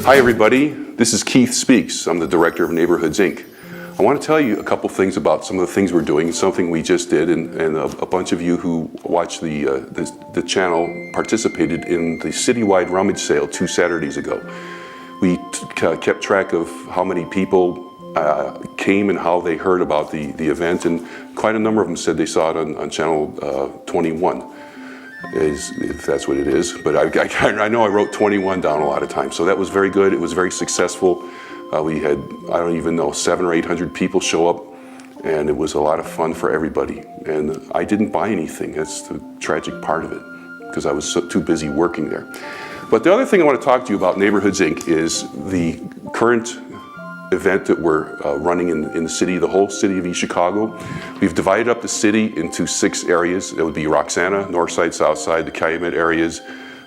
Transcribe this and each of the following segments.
Hi everybody, this is Keith Speaks. I'm the Director of Neighborhoods Inc. I want to tell you a couple things about some of the things we're doing, something we just did, and a bunch of you who watch the channel participated in the citywide rummage sale 2 Saturdays ago. We kept track of how many people came and how they heard about the event, and quite a number of them said they saw it on channel 21. If that's what it is, but I know I wrote 21 down a lot of times, so that was very good. It was very successful. We had, I don't even know, 700 or 800 people show up, and it was a lot of fun for everybody. And I didn't buy anything. That's the tragic part of it, because I was too busy working there. But the other thing I want to talk to you about Neighborhoods Inc. is the current event that we're running in the city, the whole city of East Chicago. We've divided up the city into 6 areas. It would be Roxana, North Side, South Side, the Calumet areas,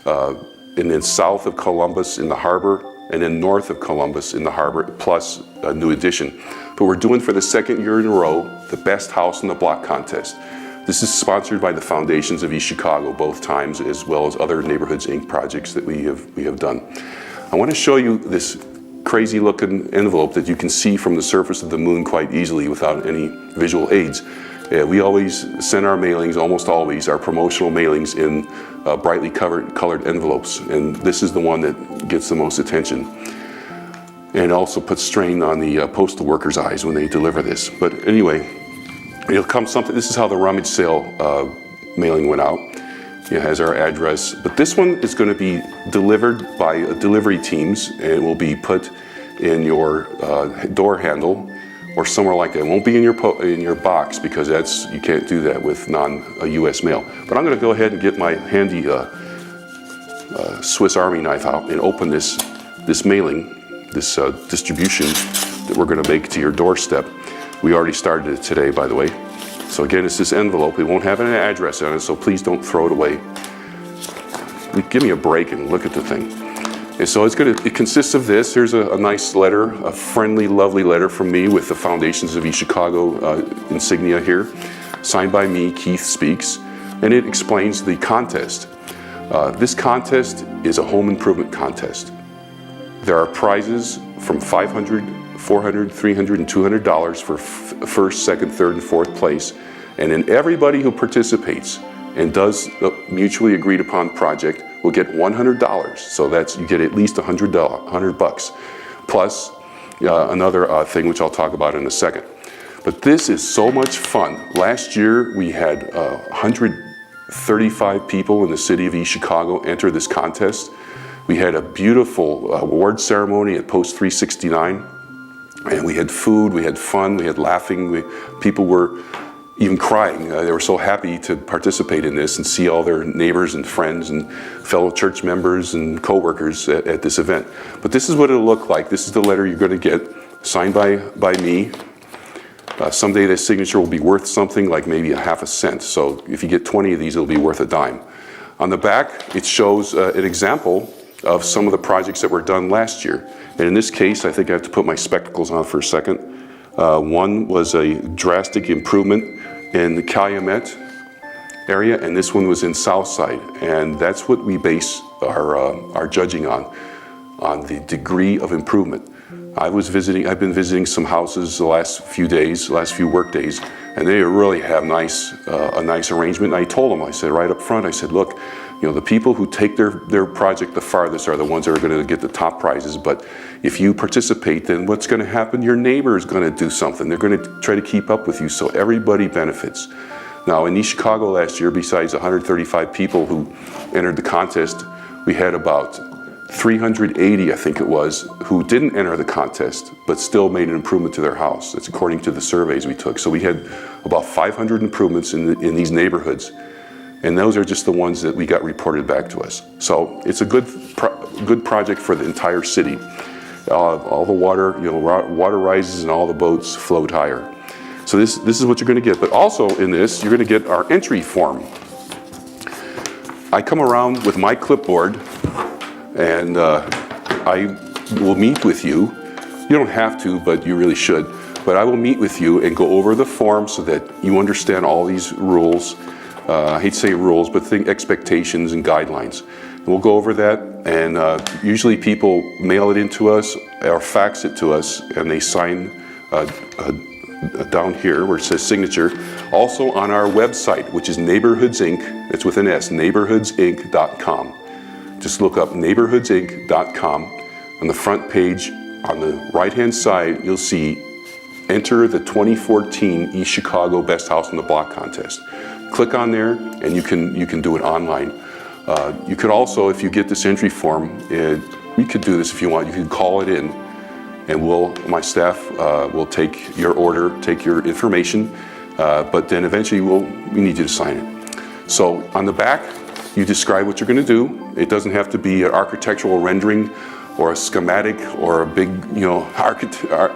and then south of Columbus in the harbor, and then north of Columbus in the harbor, plus a new addition. But we're doing for the 2nd year in a row, the Best House on the Block contest. This is sponsored by the Foundations of East Chicago both times, as well as other Neighborhoods Inc. projects that we have done. I want to show you this crazy looking envelope that you can see from the surface of the moon quite easily without any visual aids. We always send our mailings, almost always, our promotional mailings in brightly colored envelopes, and this is the one that gets the most attention. And also puts strain on the postal workers' eyes when they deliver this. But anyway, it'll come something. This is how the rummage sale mailing went out. It has our address, but this one is going to be delivered by delivery teams, and it will be put in your door handle or somewhere like that. It won't be in your box, because you can't do that with non-U.S. mail. But I'm going to go ahead and get my handy Swiss Army knife out and open this mailing, this distribution that we're going to make to your doorstep. We already started it today, by the way. So again, it's this envelope. We won't have an address on it, so please don't throw it away. Give me a break and look at the thing. And so it consists of this. Here's a nice letter, a friendly, lovely letter from me with the Foundations of East Chicago insignia here, signed by me, Keith Speaks, and it explains the contest. This contest is a home improvement contest. There are prizes from $500, $400, $300, and $200 for first, second, third, and fourth place. And then everybody who participates and does the mutually agreed upon project will get $100. So you get at least $100 bucks. Plus another thing which I'll talk about in a second. But this is so much fun. Last year we had 135 people in the city of East Chicago enter this contest. We had a beautiful award ceremony at Post 369. And we had food, we had fun, we had laughing, people were even crying. They were so happy to participate in this and see all their neighbors and friends and fellow church members and co-workers at this event. But this is what it'll look like. This is the letter you're going to get, signed by me. Someday this signature will be worth something like maybe ½ cent. So if you get 20 of these, it'll be worth a dime. On the back, it shows an example of some of the projects that were done last year. And in this case, I think I have to put my spectacles on for a second. One was a drastic improvement in the Calumet area, and this one was in Southside. And that's what we base our judging on the degree of improvement. I've been visiting some houses the last few work days, and they really have a nice arrangement. And I told them, I said right up front, I said, look, the people who take their project the farthest are the ones that are going to get the top prizes. But if you participate, then what's going to happen? Your neighbor is going to do something. They're going to try to keep up with you, so everybody benefits. Now, in East Chicago last year, besides 135 people who entered the contest, we had about 380, I think it was, who didn't enter the contest, but still made an improvement to their house. That's according to the surveys we took. So we had about 500 improvements in these neighborhoods. And those are just the ones that we got reported back to us. So it's a good project for the entire city. All the water, water rises and all the boats float higher. So this is what you're going to get. But also in this, you're going to get our entry form. I come around with my clipboard, and I will meet with you. You don't have to, but you really should. But I will meet with you and go over the form so that you understand all these rules. I hate to say rules, but think expectations and guidelines. And we'll go over that. And usually people mail it into us or fax it to us, and they sign down here where it says signature. Also on our website, which is Neighborhoods Inc. It's with an S, neighborhoodsinc.com. Just look up neighborhoodsinc.com. On the front page, on the right-hand side, you'll see enter the 2014 East Chicago Best House on the Block contest. Click on there, and you can do it online. You could also, if you get this entry form, we could do this if you want. You can call it in, and my staff will take your order, take your information, but then eventually we need you to sign it. So on the back, you describe what you're going to do. It doesn't have to be an architectural rendering or a schematic or a big,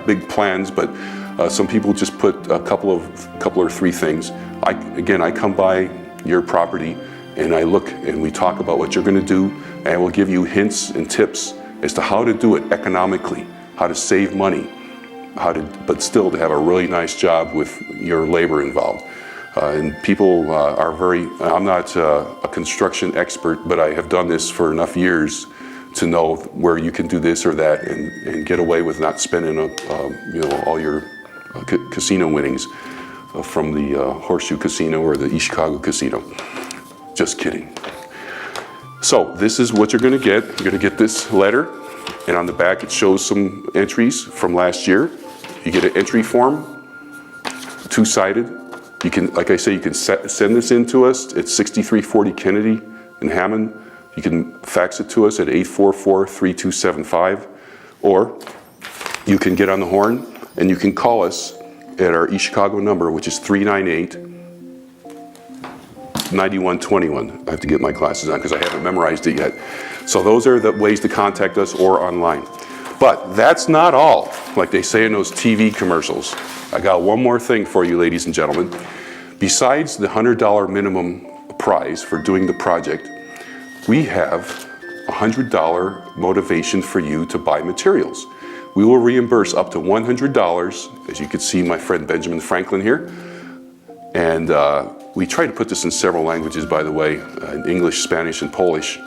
big plans, but some people just put a couple or three things. I come by your property and I look and we talk about what you're going to do, and I will give you hints and tips as to how to do it economically, how to save money, but still to have a really nice job with your labor involved. And people are I'm not a construction expert, but I have done this for enough years to know where you can do this or that and get away with not spending all your casino winnings from the Horseshoe Casino or the East Chicago Casino. Just kidding. So this is what you're going to get. You're going to get this letter, and on the back it shows some entries from last year. You get an entry form, two-sided. You can, like I say, you can send this in to us. It's 6340 Kennedy in Hammond. You can fax it to us at 844-3275, or you can get on the horn and you can call us at our East Chicago number, which is 398-9121. I have to get my glasses on because I haven't memorized it yet. So those are the ways to contact us, or online. But that's not all, like they say in those TV commercials. I got one more thing for you, ladies and gentlemen. Besides the $100 minimum prize for doing the project, we have a $100 motivation for you to buy materials. We will reimburse up to $100, as you can see my friend Benjamin Franklin here. And we try to put this in several languages, by the way, in English, Spanish, and Polish,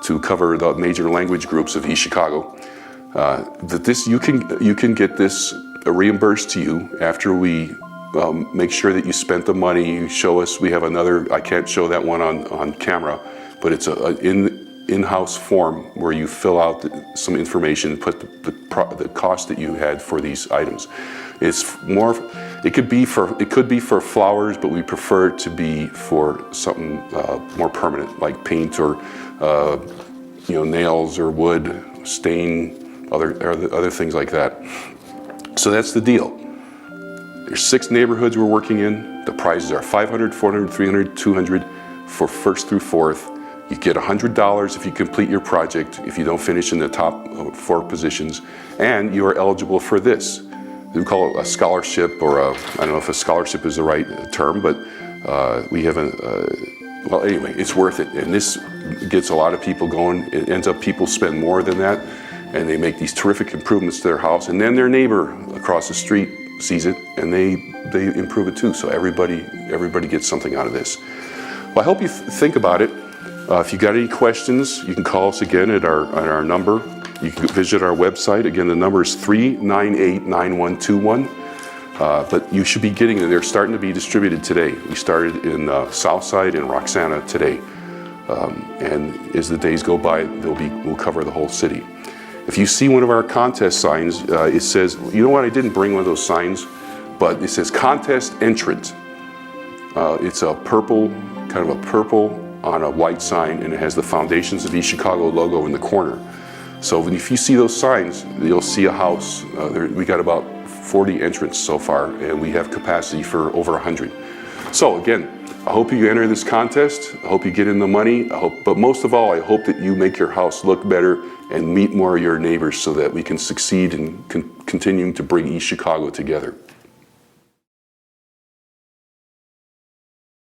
to cover the major language groups of East Chicago. You can get this reimbursed to you after we make sure that you spent the money. You show us. We have another. I can't show that one on camera, but it's an in-house form where you fill out some information and put the cost that you had for these items. It's more. It could be for flowers, but we prefer it to be for something more permanent, like paint or nails or wood, stain, other things like that. So that's the deal. There's 6 neighborhoods we're working in. The prizes are $500, $400, $300, $200 for 1st through 4th. You get $100 if you complete your project, if you don't finish in the top 4 positions, and you are eligible for this. We call it a scholarship, or I don't know if a scholarship is the right term, but we have well, anyway, it's worth it. And this gets a lot of people going. It ends up people spend more than that, and they make these terrific improvements to their house, and then their neighbor across the street sees it, and they improve it too. So everybody gets something out of this. Well, I hope you think about it. If you got any questions, you can call us again at our number. You can visit our website. Again, the number is 398-9121. But you should be getting them. They're starting to be distributed today. We started in Southside and Roxana today. And as the days go by, we'll cover the whole city. If you see one of our contest signs, it says, you know what, I didn't bring one of those signs, but it says contest entrant. It's a purple, kind of a purple on a white sign, and it has the Foundations of East Chicago logo in the corner. So if you see those signs, you'll see a house. We got about 40 entrants so far, and we have capacity for over 100. So again, I hope you enter this contest. I hope you get in the money. But most of all, I hope that you make your house look better and meet more of your neighbors so that we can succeed in continuing to bring East Chicago together.